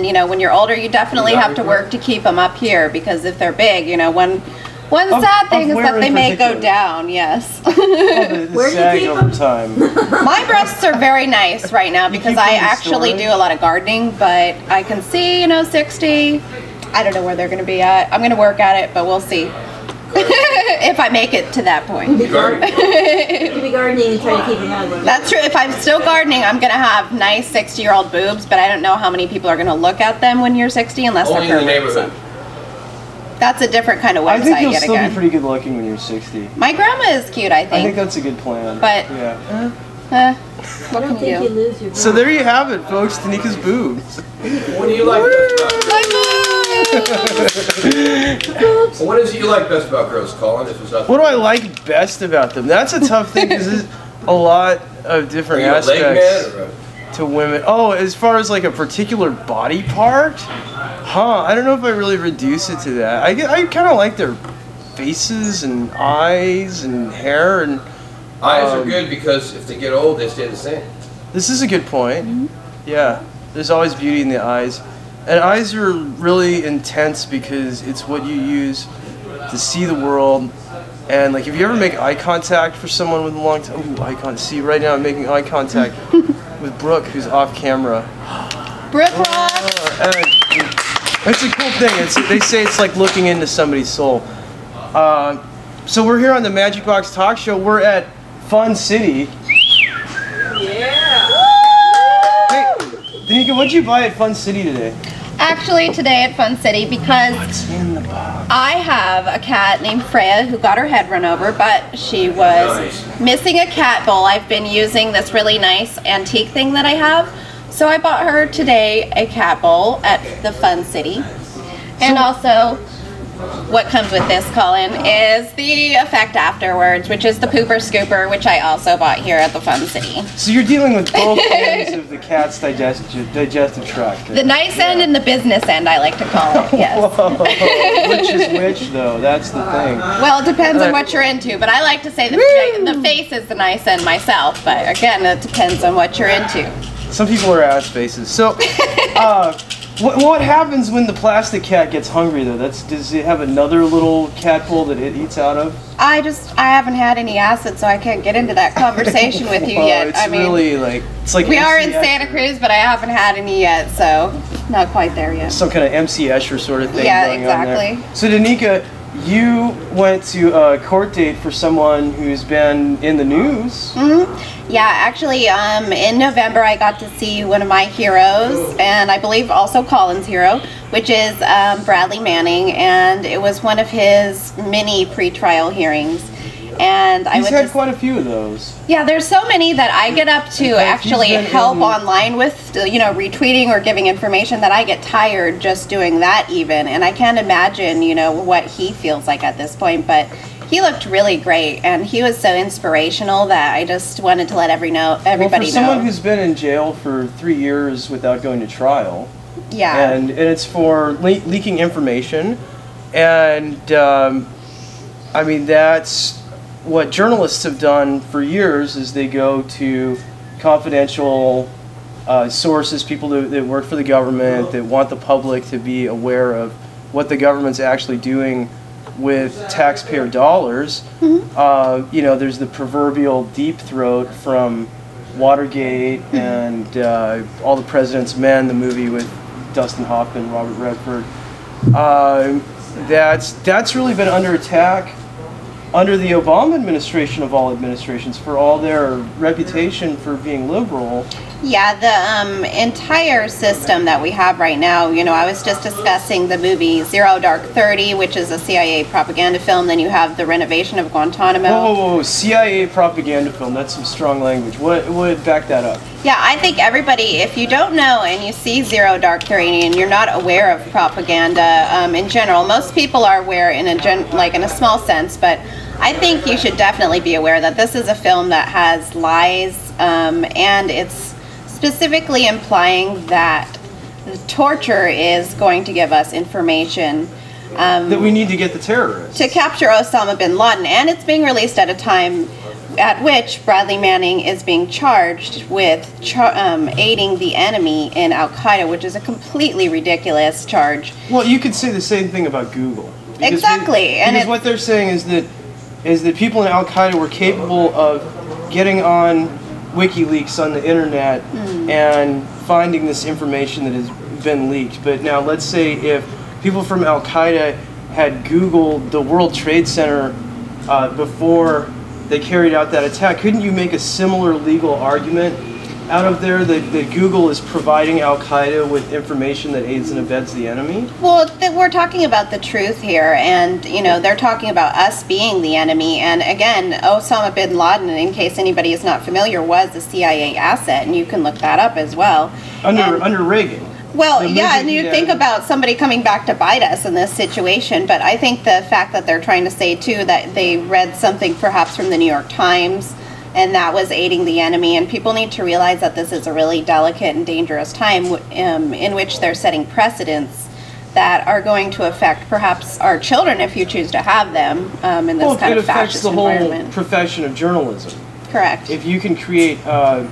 and you know, when you're older, you definitely have to work to keep them up here, because if they're big, you know, one sad thing is that they may go down. Yes. Where do you keep over time? My breasts are very nice right now because I actually do a lot of gardening, but I can see, you know, 60. I don't know where they're going to be at. I'm going to work at it, but we'll see. If I make it to that point. You'll be gardening and try to keep them ugly. That's true. If I'm still gardening, I'm going to have nice 60-year-old boobs, but I don't know how many people are going to look at them when you're 60 unless only they're in the neighborhood. That's a different kind of website. I think you'll still be pretty good looking when you're 60. My grandma is cute, I think. I think that's a good plan. But, yeah. What can you do? So there you have it, folks. Danica's boobs. What do you like best about girls? What is it you like best about girls, Colin? What do I like best about them? That's a tough thing because there's a lot of different aspects to women. Oh, as far as like a particular body part? I don't know if I really reduce it to that. I kind of like their faces and eyes and hair and... Eyes are good because if they get old, they stay the same. This is a good point. Yeah, there's always beauty in the eyes. And eyes are really intense because it's what you use to see the world. And like, if you ever make eye contact for someone with a long time... Ooh, eye contact. See, right now I'm making eye contact with Brooke, who's off camera. Brooke rocks! It's a cool thing. They say it's like looking into somebody's soul. So we're here on the Magic Box Talk Show. We're at Fun City. Yeah! Hey, Danica, what'd you buy at Fun City today? Actually, today at Fun City, because I have a cat named Freya who got her head run over, but she was missing a cat bowl. I've been using this really nice antique thing that I have. So I bought her today a cat bowl at the Fun City. And also, what comes with this, Colin, is the effect afterwards, which is the pooper scooper, which I also bought here at the Fun City. So you're dealing with both ends of the cat's digestive tract. The nice end and the business end, I like to call it, yes. Whoa. Which is which, though? That's the thing. Well, it depends on what you're into, but I like to say the face is the nice end myself, but again, it depends on what you're into. Some people are ass faces. So, what happens when the plastic cat gets hungry, though? Does it have another little cat bowl that it eats out of? I haven't had any acid, so I can't get into that conversation with you yet. It's really like, it's like we are in Santa Cruz, but I haven't had any yet, so not quite there yet. Some kind of MC Escher sort of thing. Yeah, going exactly. on there. So, Danica, you went to a court date for someone who's been in the news. Yeah, actually, in November I got to see one of my heroes, and I believe also Colin's hero, which is Bradley Manning, and it was one of his mini pre-trial hearings. And He's had quite a few of those. Yeah, there's so many that I get up to actually help online with, you know, retweeting or giving information, that I get tired just doing that even. And I can't imagine, you know, what he feels like at this point. But he looked really great, and he was so inspirational that I just wanted to let everybody know. For someone who's been in jail for 3 years without going to trial, yeah, and it's for leaking information, and I mean, that's what journalists have done for years, is they go to confidential sources, people that work for the government, that want the public to be aware of what the government's actually doing with taxpayer dollars. You know, there's the proverbial deep throat from Watergate and All the President's Men, the movie with Dustin Hoffman, Robert Redford. That's really been under attack under the Obama administration of all administrations, for all their reputation for being liberal. Yeah, the entire system that we have right now, you know, I was just discussing the movie Zero Dark 30, which is a CIA propaganda film. Then you have the renovation of Guantanamo. Whoa, CIA propaganda film, that's some strong language. What would back that up? Yeah, I think everybody, if you don't know and you see Zero Dark 30 and you're not aware of propaganda in general, most people are aware in a small sense, but I think you should definitely be aware that this is a film that has lies, and it's specifically implying that torture is going to give us information that we need to get the terrorists. To capture Osama bin Laden, and it's being released at a time at which Bradley Manning is being charged with aiding the enemy in Al-Qaeda, which is a completely ridiculous charge. Well, you could say the same thing about Google. Exactly. Because what they're saying is that people in Al-Qaeda were capable of getting on WikiLeaks on the internet and finding this information that has been leaked. But now let's say if people from Al-Qaeda had Googled the World Trade Center before they carried out that attack, couldn't you make a similar legal argument out of there that Google is providing Al-Qaeda with information that aids and abets the enemy? Well, we're talking about the truth here, and you know they're talking about us being the enemy. And again, Osama bin Laden, in case anybody is not familiar, was a CIA asset, and you can look that up as well. Under Reagan. Well, yeah, and you think about somebody coming back to bite us in this situation, but I think the fact that they're trying to say, too, that they read something perhaps from the New York Times, and that was aiding the enemy, and people need to realize that this is a really delicate and dangerous time in which they're setting precedents that are going to affect perhaps our children if you choose to have them in this kind of fascist environment. It affects the whole profession of journalism. Correct. If you can create a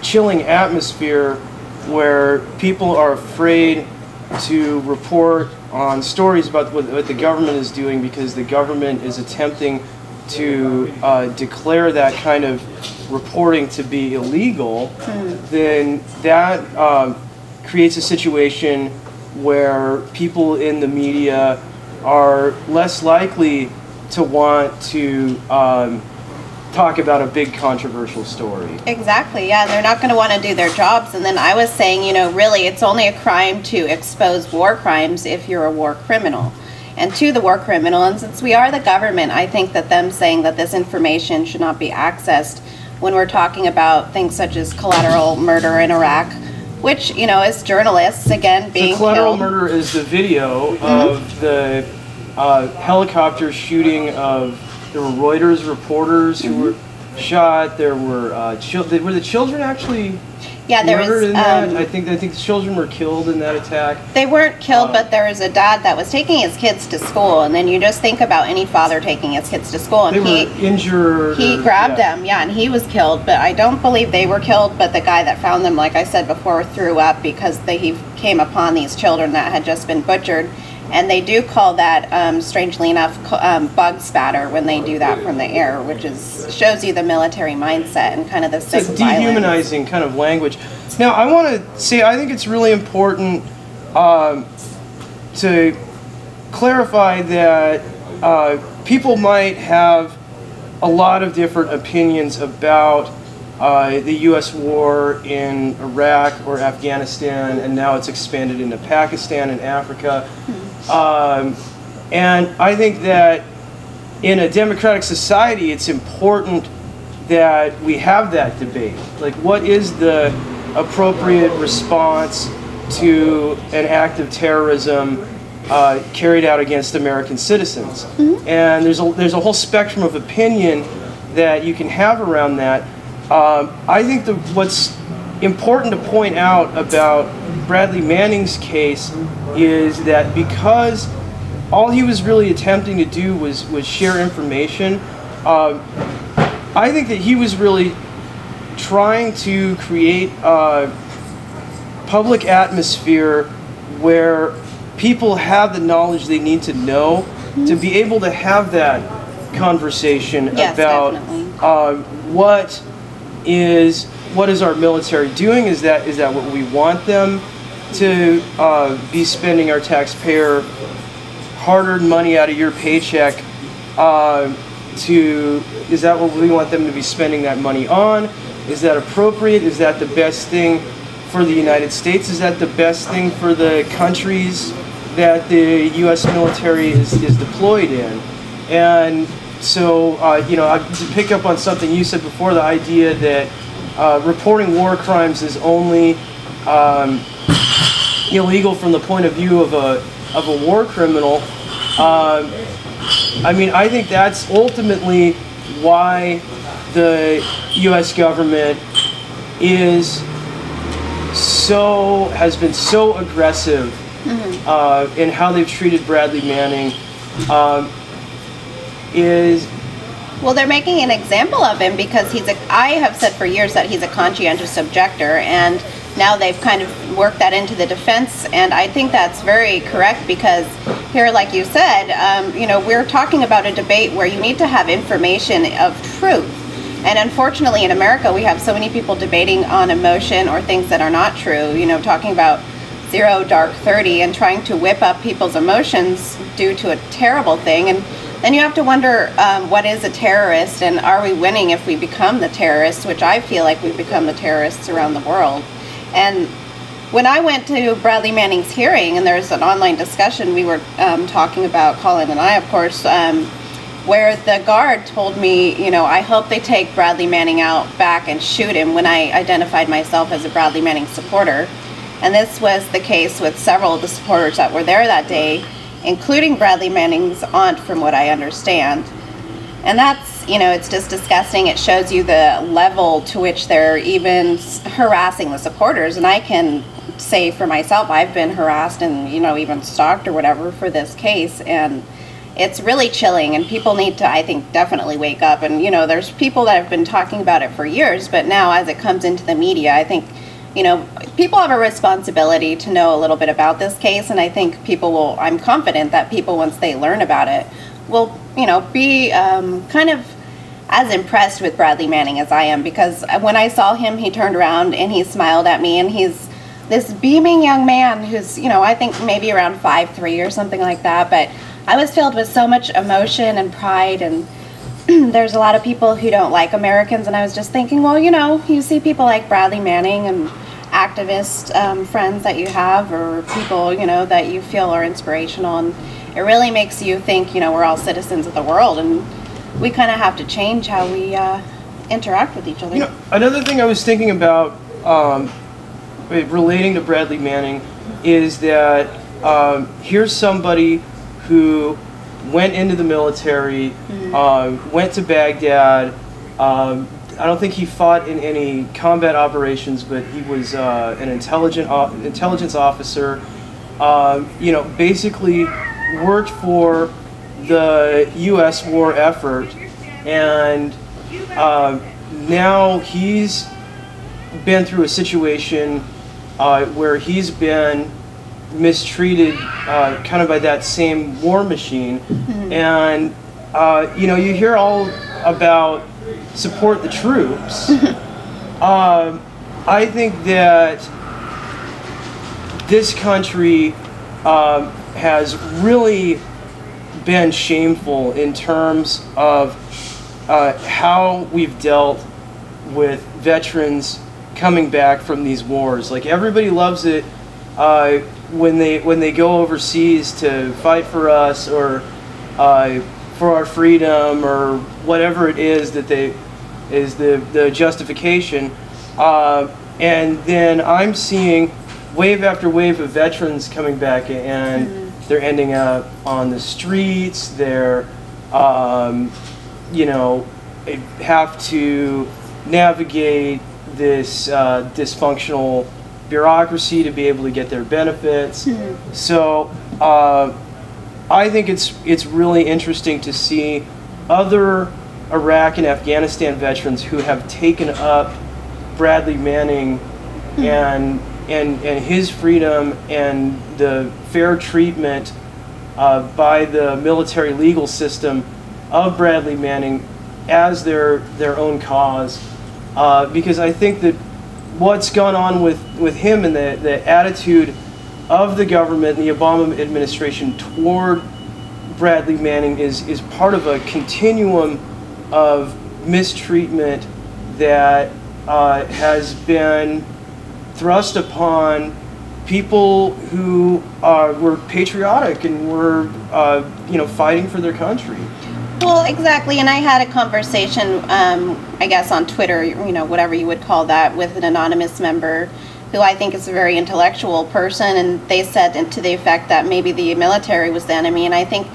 chilling atmosphere where people are afraid to report on stories about what the government is doing because the government is attempting to declare that kind of reporting to be illegal, then that creates a situation where people in the media are less likely to want to talk about a big controversial story. Exactly, yeah, they're not going to want to do their jobs. And then I was saying, you know, really it's only a crime to expose war crimes if you're a war criminal. And to the war criminal, and since we are the government, I think that them saying that this information should not be accessed when we're talking about things such as collateral murder in Iraq, which, you know, as journalists, again, being Collateral killed. Murder is the video of the helicopter shooting of, there were Reuters reporters who were shot. There were were the children actually murdered in that? I think the children were killed in that attack. They weren't killed, but there was a dad that was taking his kids to school, and then you just think about any father taking his kids to school, and they were injured. He grabbed them, yeah, and he was killed. But I don't believe they were killed. But the guy that found them, like I said before, threw up because he came upon these children that had just been butchered. And they do call that, strangely enough, bug spatter when they do that from the air, which shows you the military mindset and kind of the sick violence. It's a dehumanizing kind of language. Now, I want to say, I think it's really important to clarify that people might have a lot of different opinions about the U.S. war in Iraq or Afghanistan, and now it's expanded into Pakistan and Africa. And I think that in a democratic society, it's important that we have that debate. Like, what is the appropriate response to an act of terrorism carried out against American citizens? And there's a whole spectrum of opinion that you can have around that. I think what's important to point out about Bradley Manning's case is that because all he was really attempting to do was share information, I think that he was really trying to create a public atmosphere where people have the knowledge they need to know to be able to have that conversation about what is our military doing? Is that what we want them to be spending our taxpayer hard-earned money out of your paycheck is that what we want them to be spending that money on? Is that appropriate? Is that the best thing for the United States? Is that the best thing for the countries that the U.S. military is deployed in? And so, to pick up on something you said before, the idea that reporting war crimes is only illegal from the point of view of a war criminal. I think that's ultimately why the U.S. government has been so aggressive in how they've treated Bradley Manning. Is Well, they're making an example of him because I have said for years that he's a conscientious objector, and now they've kind of worked that into the defense, and I think that's very correct because here, like you said, we're talking about a debate where you need to have information of truth. And unfortunately in America, we have so many people debating on emotion or things that are not true, talking about 0 dark 30 and trying to whip up people's emotions due to a terrible thing. And then you have to wonder, what is a terrorist, and are we winning if we become the terrorists, which I feel like we've become the terrorists around the world. And when I went to Bradley Manning's hearing, and there's an online discussion, we were talking about, Colin and I, of course, where the guard told me, I hope they take Bradley Manning out back and shoot him when I identified myself as a Bradley Manning supporter. And this was the case with several of the supporters that were there that day, including Bradley Manning's aunt, from what I understand. And that's, it's just disgusting. It shows you the level to which they're even harassing the supporters. And I can say for myself, I've been harassed and, even stalked or whatever for this case. And it's really chilling, and people need to, I think, definitely wake up. And, there's people that have been talking about it for years, but now as it comes into the media, I think, people have a responsibility to know a little bit about this case, and I think people will, I'm confident that people, once they learn about it, will, be kind of as impressed with Bradley Manning as I am, because when I saw him, he turned around and he smiled at me, and he's this beaming young man who's, I think maybe around 5'3" or something like that, but I was filled with so much emotion and pride, and there's a lot of people who don't like Americans, and I was just thinking, well, you see people like Bradley Manning and activist friends that you have, or people, that you feel are inspirational, and it really makes you think, we're all citizens of the world, and we kind of have to change how we interact with each other. Another thing I was thinking about relating to Bradley Manning is that here's somebody who went into the military, went to Baghdad. I don't think he fought in any combat operations, but he was an intelligence officer. Basically worked for the U.S. war effort, and now he's been through a situation where he's been mistreated kind of by that same war machine. And you hear all about support the troops. I think that this country has really been shameful in terms of how we've dealt with veterans coming back from these wars. Like, everybody loves it when they go overseas to fight for us, or for our freedom, or whatever it is that is the justification. And then I'm seeing wave after wave of veterans coming back, and they're ending up on the streets. They're have to navigate this dysfunctional bureaucracy to be able to get their benefits. So I think it's really interesting to see other Iraq and Afghanistan veterans who have taken up Bradley Manning and his freedom and the fair treatment by the military legal system of Bradley Manning as their own cause, because I think that what's gone on with him and the attitude of the government and the Obama administration toward Bradley Manning is part of a continuum of mistreatment that has been thrust upon people who were patriotic and were fighting for their country. Well, exactly, and I had a conversation, I guess on Twitter, whatever you would call that, with an anonymous member who I think is a very intellectual person, and they said to the effect that maybe the military was the enemy, and I said,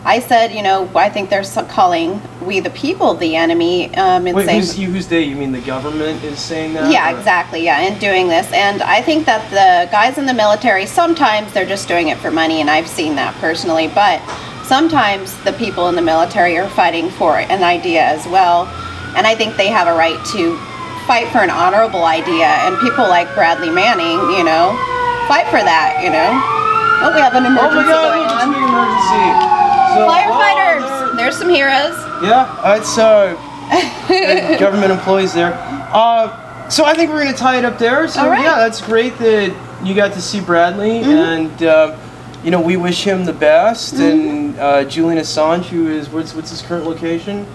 I think they're calling we the people the enemy. Wait, who's they? You mean the government is saying that? Yeah, exactly, yeah, and doing this. And I think that the guys in the military, sometimes they're just doing it for money, and I've seen that personally, but sometimes the people in the military are fighting for an idea as well, and I think they have a right to fight for an honorable idea, and people like Bradley Manning, you know, fight for that, you know. Oh, we have an emergency going on. It's an emergency. So, Firefighters! There's some heroes. Yeah, it's government employees there. So I think we're going to tie it up there. So yeah, that's great that you got to see Bradley, and you know, we wish him the best. And Julian Assange, who is what's his current location?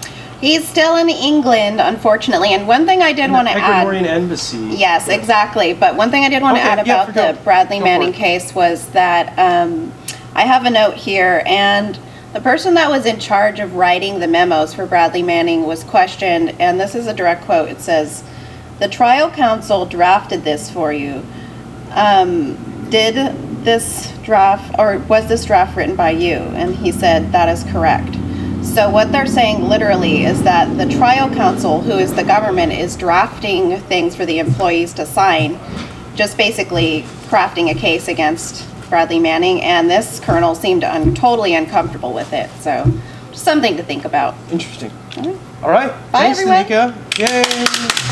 He's still in England, unfortunately. And one thing I did want to add. Ecuadorian embassy. Yes, exactly. But one thing I did want to add about the Bradley Manning case was that I have a note here, and the person that was in charge of writing the memos for Bradley Manning was questioned, and this is a direct quote. It says, "The trial counsel drafted this for you. Did this draft, or was this draft written by you?" And he said, "That is correct." So what they're saying literally is that the trial counsel, who is the government, is drafting things for the employees to sign, just basically crafting a case against Bradley Manning, and this colonel seemed totally uncomfortable with it. So just something to think about. Interesting. All right. Bye, Thanks, everyone. Danica. Yay.